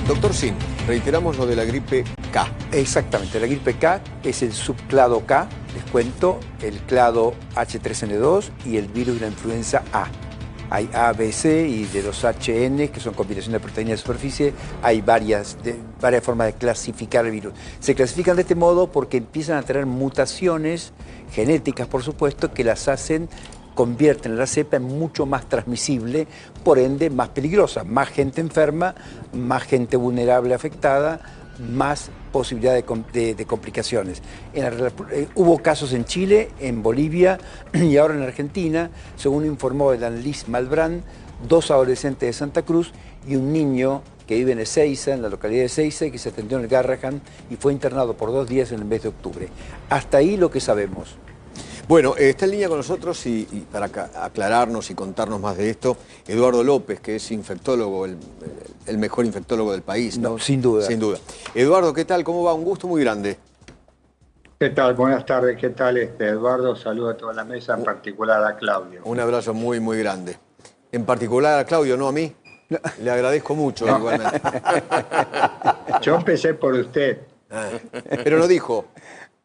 Doctor Sin, reiteramos lo de la gripe K. Exactamente, la gripe K es el subclado K, les cuento, el clado H3N2 y el virus de la influenza A. Hay A, B, C y de los HN, que son combinaciones de proteínas de superficie, hay varias formas de clasificar el virus. Se clasifican de este modo porque empiezan a tener mutaciones genéticas, por supuesto, que las convierten la cepa en mucho más transmisible, por ende más peligrosa. Más gente enferma, más gente vulnerable afectada, más posibilidad de complicaciones. Hubo casos en Chile, en Bolivia y ahora en Argentina, según informó el Annelies Malbrand, 2 adolescentes de Santa Cruz y un niño que vive en Ezeiza, en la localidad de Ezeiza, que se atendió en el Garrahan y fue internado por 2 días en el mes de octubre. Hasta ahí lo que sabemos. Bueno, está en línea con nosotros y para aclararnos y contarnos más de esto, Eduardo López, que es infectólogo, el mejor infectólogo del país, ¿no? No, sin duda. Sin duda. Eduardo, ¿qué tal? ¿Cómo va? Un gusto muy grande. ¿Qué tal? Buenas tardes. ¿Qué tal, Eduardo? Saludo a toda la mesa, en particular a Claudio. Un abrazo muy, muy grande. En particular a Claudio, no a mí. Le agradezco mucho, igualmente. Yo empecé por usted. Pero no dijo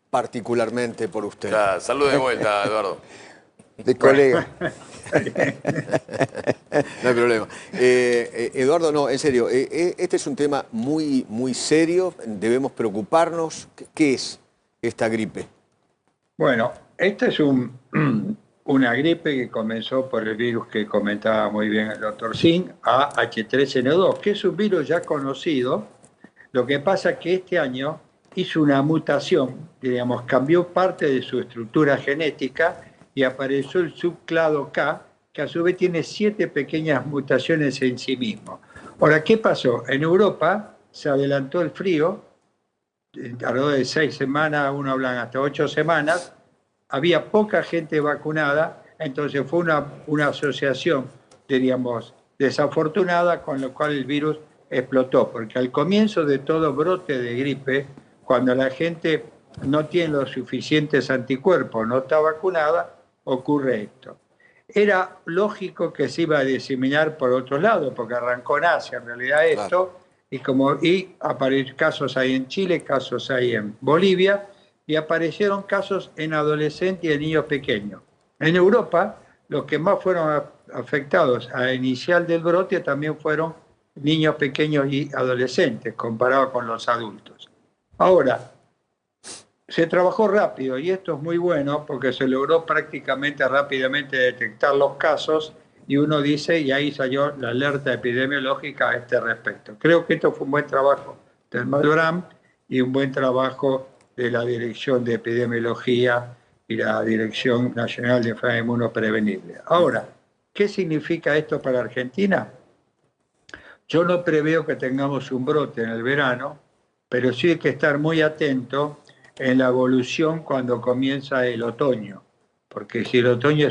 particularmente por usted. Ya, salud de vuelta, Eduardo. De colega. No hay problema. Eduardo, no, en serio, este es un tema muy, muy serio, debemos preocuparnos. ¿Qué es esta gripe? Bueno, esta es una gripe que comenzó por el virus que comentaba muy bien el doctor Sin, H3N2, que es un virus ya conocido. Lo que pasa es que este año hizo una mutación, digamos, cambió parte de su estructura genética y apareció el subclado K, que a su vez tiene 7 pequeñas mutaciones en sí mismo. Ahora, ¿qué pasó? En Europa se adelantó el frío, alrededor de 6 semanas, uno hablan hasta 8 semanas, había poca gente vacunada, entonces fue una asociación, diríamos, desafortunada, con lo cual el virus explotó, porque al comienzo de todo brote de gripe, cuando la gente no tiene los suficientes anticuerpos, no está vacunada, ocurre esto. Era lógico que se iba a diseminar por otros lados, porque arrancó en Asia en realidad esto, claro. y aparecieron casos ahí en Chile, casos ahí en Bolivia, y aparecieron casos en adolescentes y en niños pequeños. En Europa, los que más fueron afectados a inicial del brote también fueron niños pequeños y adolescentes, comparado con los adultos. Ahora, se trabajó rápido y esto es muy bueno porque se logró prácticamente rápidamente detectar los casos y uno dice, y ahí salió la alerta epidemiológica a este respecto. Creo que esto fue un buen trabajo del Malbrand y un buen trabajo de la Dirección de Epidemiología y la Dirección Nacional de Enfermedades Inmunoprevenibles. Ahora, ¿qué significa esto para Argentina? Yo no preveo que tengamos un brote en el verano, pero sí hay que estar muy atento en la evolución cuando comienza el otoño, porque si el otoño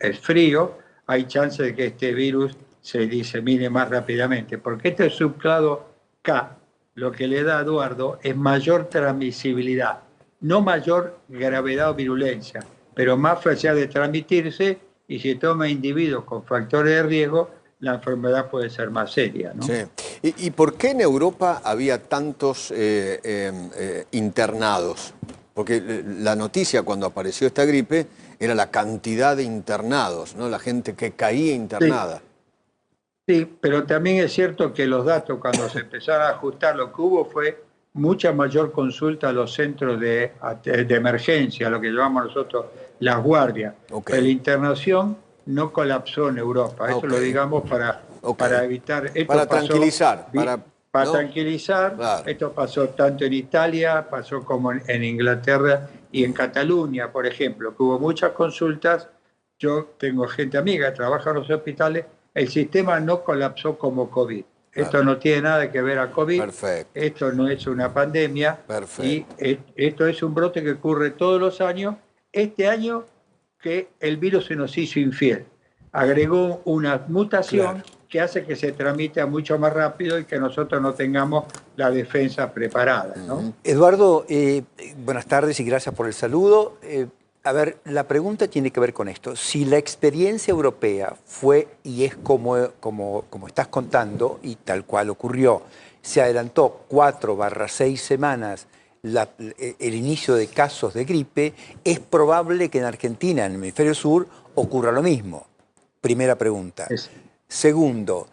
es frío, hay chance de que este virus se disemine más rápidamente, porque este subclado K, lo que le da a Eduardo es mayor transmisibilidad, no mayor gravedad o virulencia, pero más facilidad de transmitirse, y si toma individuos con factores de riesgo, la enfermedad puede ser más seria, ¿no? Sí. ¿Y por qué en Europa había tantos internados? Porque la noticia cuando apareció esta gripe era la cantidad de internados, ¿no? La gente que caía internada. Sí, pero también es cierto que los datos, cuando se empezaron a ajustar, lo que hubo fue mucha mayor consulta a los centros de emergencia, lo que llamamos nosotros las guardias. Okay. Pero la internación no colapsó en Europa. Eso lo digamos para evitar... Esto para tranquilizar. Para tranquilizar. Claro. Esto pasó tanto en Italia, pasó como en Inglaterra y en Cataluña, por ejemplo, que hubo muchas consultas. Yo tengo gente amiga que trabaja en los hospitales. El sistema no colapsó como COVID. Claro. Esto no tiene nada que ver a COVID. Perfecto. Esto no es una pandemia. Perfecto. Y esto es un brote que ocurre todos los años. Este año que el virus se nos hizo infiel. Agregó una mutación que hace que se transmita mucho más rápido y que nosotros no tengamos la defensa preparada, ¿no? Eduardo, buenas tardes y gracias por el saludo. A ver, la pregunta tiene que ver con esto. Si la experiencia europea fue y es como estás contando, y tal cual ocurrió, se adelantó 4/6 semanas el inicio de casos de gripe, es probable que en Argentina, en el hemisferio sur, ocurra lo mismo. Primera pregunta. Segundo,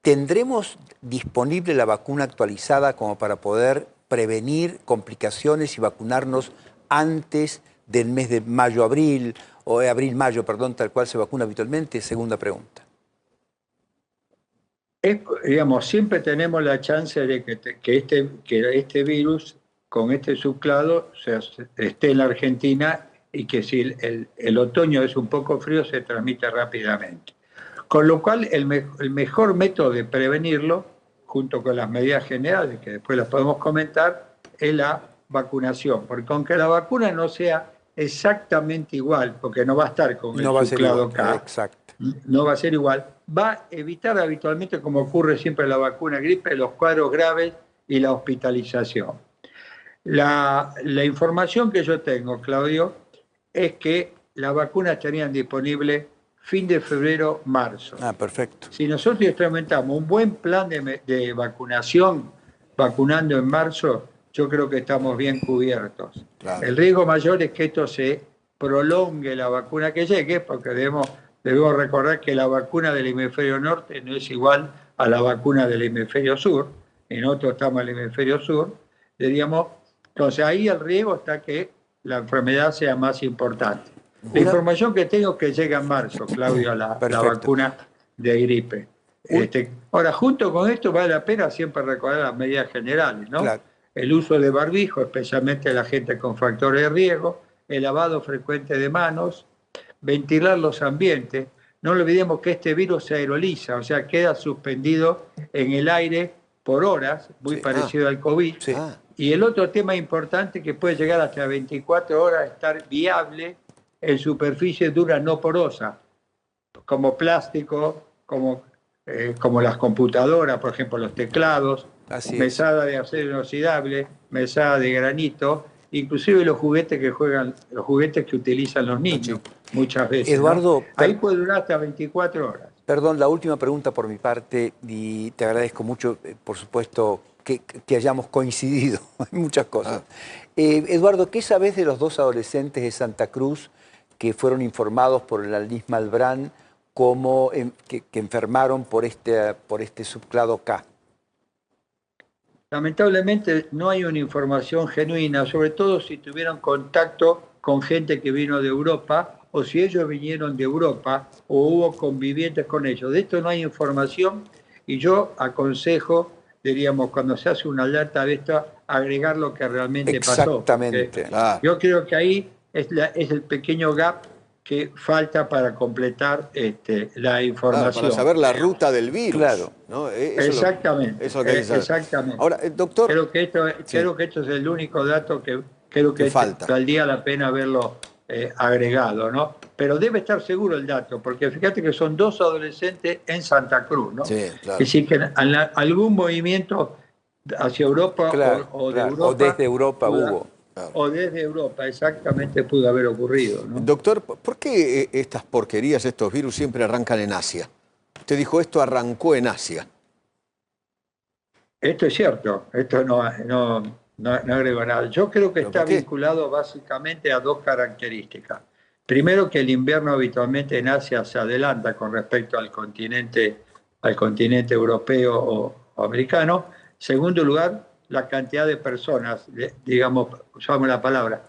¿tendremos disponible la vacuna actualizada como para poder prevenir complicaciones y vacunarnos antes del mes de mayo-abril, o abril-mayo, perdón, tal cual se vacuna habitualmente? Segunda pregunta. Digamos, siempre tenemos la chance de que este virus con este subclado esté en la Argentina y que si el otoño es un poco frío se transmite rápidamente. Con lo cual el mejor método de prevenirlo, junto con las medidas generales, que después las podemos comentar, es la vacunación. Porque aunque la vacuna no sea exactamente igual, porque no va a estar con el subclado K, exacto, no va a ser igual, va a evitar habitualmente, como ocurre siempre en la vacuna gripe, los cuadros graves y la hospitalización. La información que yo tengo, Claudio, es que las vacunas estarían disponibles fin de febrero, marzo. Ah, perfecto. Si nosotros implementamos un buen plan de vacunación, vacunando en marzo, yo creo que estamos bien cubiertos. Claro. El riesgo mayor es que esto se prolongue la vacuna que llegue, porque debemos recordar que la vacuna del hemisferio norte no es igual a la vacuna del hemisferio sur, y nosotros estamos en el hemisferio sur, diríamos, entonces ahí el riesgo está que la enfermedad sea más importante. La información que tengo es que llega en marzo, Claudio, la vacuna de gripe. Ahora, junto con esto vale la pena siempre recordar las medidas generales, ¿no? Claro. El uso de barbijo, especialmente la gente con factores de riesgo, el lavado frecuente de manos, ventilar los ambientes. No olvidemos que este virus se aeroliza, o sea, queda suspendido en el aire por horas, muy parecido al COVID. Sí. Y el otro tema importante que puede llegar hasta 24 horas, estar viable en superficies duras no porosas, como plástico, como las computadoras, por ejemplo, los teclados, mesada de acero inoxidable, mesada de granito, inclusive los juguetes que utilizan los niños muchas veces. Eduardo, ¿no? Ahí puede durar hasta 24 horas. Perdón, la última pregunta por mi parte, y te agradezco mucho, por supuesto, que hayamos coincidido en muchas cosas. Eduardo, ¿qué sabes de los 2 adolescentes de Santa Cruz que fueron informados por el Alnis Malbrán que enfermaron por este subclado K? Lamentablemente no hay una información genuina, sobre todo si tuvieron contacto con gente que vino de Europa o si ellos vinieron de Europa o hubo convivientes con ellos. De esto no hay información y yo aconsejo, diríamos, cuando se hace una alerta de esto, agregar lo que realmente pasó. Exactamente. Claro. Yo creo que ahí es el pequeño gap que falta para completar la información. Claro, para saber la ruta del virus. Claro. ¿no? Exactamente. Eso es lo que hay que saber. Exactamente. Ahora, doctor... Creo que esto es el único dato que creo que valdría la pena haberlo agregado, ¿no? Pero debe estar seguro el dato, porque fíjate que son 2 adolescentes en Santa Cruz, ¿no? Sí, claro. Es decir, que algún movimiento hacia Europa o de Europa... O desde Europa hubo. O desde Europa, exactamente, pudo haber ocurrido, ¿no? Doctor, ¿por qué estas porquerías, estos virus, siempre arrancan en Asia? Usted dijo, esto arrancó en Asia. Esto es cierto, esto no agrego nada. Yo creo que está vinculado básicamente a 2 características. Primero, que el invierno habitualmente en Asia se adelanta con respecto al continente europeo o americano. Segundo lugar, la cantidad de personas, digamos, usamos la palabra,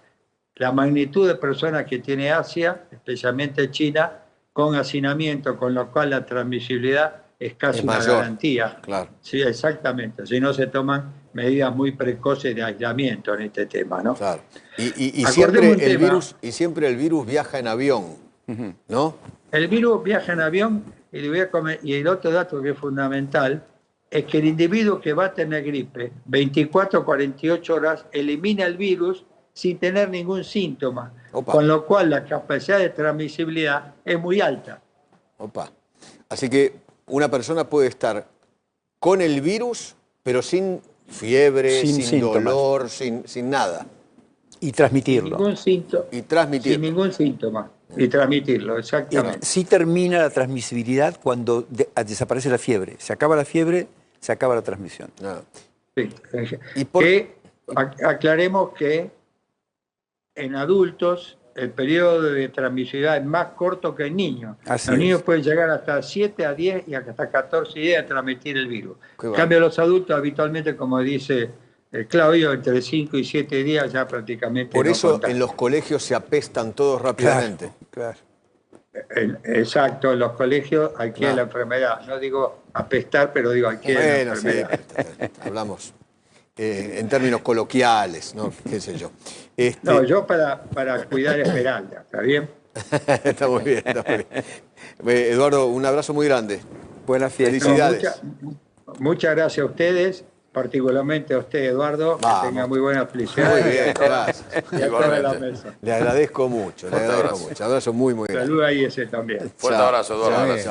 la magnitud de personas que tiene Asia, especialmente China, con hacinamiento, con lo cual la transmisibilidad es casi una garantía. Claro. Sí, exactamente. Si no se toman medidas muy precoces de aislamiento en este tema, ¿no? Claro. Y siempre el virus viaja en avión, ¿no? El virus viaja en avión y el otro dato que es fundamental es que el individuo que va a tener gripe 24 o 48 horas elimina el virus sin tener ningún síntoma, con lo cual la capacidad de transmisibilidad es muy alta. Así que una persona puede estar con el virus, pero sin fiebre, sin dolor, sin nada. Y transmitirlo. Ningún síntoma. Y transmitirlo. Sin ningún síntoma. Y transmitirlo, exactamente. Sí termina la transmisibilidad cuando desaparece la fiebre. Se acaba la fiebre, se acaba la transmisión. Ah. Sí. Y por- Aclaremos que en adultos el periodo de transmisibilidad es más corto que en niños. Así Los niños es. pueden llegar hasta 7 a 10 y hasta 14 días a transmitir el virus. Qué En bueno. cambio, los adultos habitualmente, como dice Claudio, entre 5 y 7 días ya prácticamente Por no eso contagian. en los colegios se apestan todos rápidamente. Claro. Exacto, en los colegios adquiere la enfermedad. No digo apestar, pero digo adquiere la Bueno, sí, enfermedad. hablamos en términos coloquiales, ¿no? ¿Qué sé yo? No, yo para cuidar Esmeralda, ¿está bien? Está muy bien, está muy bien. Eduardo, un abrazo muy grande. Buenas fiestas. Felicidades. Muchas gracias a ustedes, particularmente a usted, Eduardo, Vamos. que tenga muy buena felicidad. Muy bien, gracias. Y a toda la mesa. Le agradezco mucho, le agradezco mucho. Abrazo muy, muy grande. Saluda a ese también. Fuerte Chao. abrazo, Eduardo. Chao, Gracias.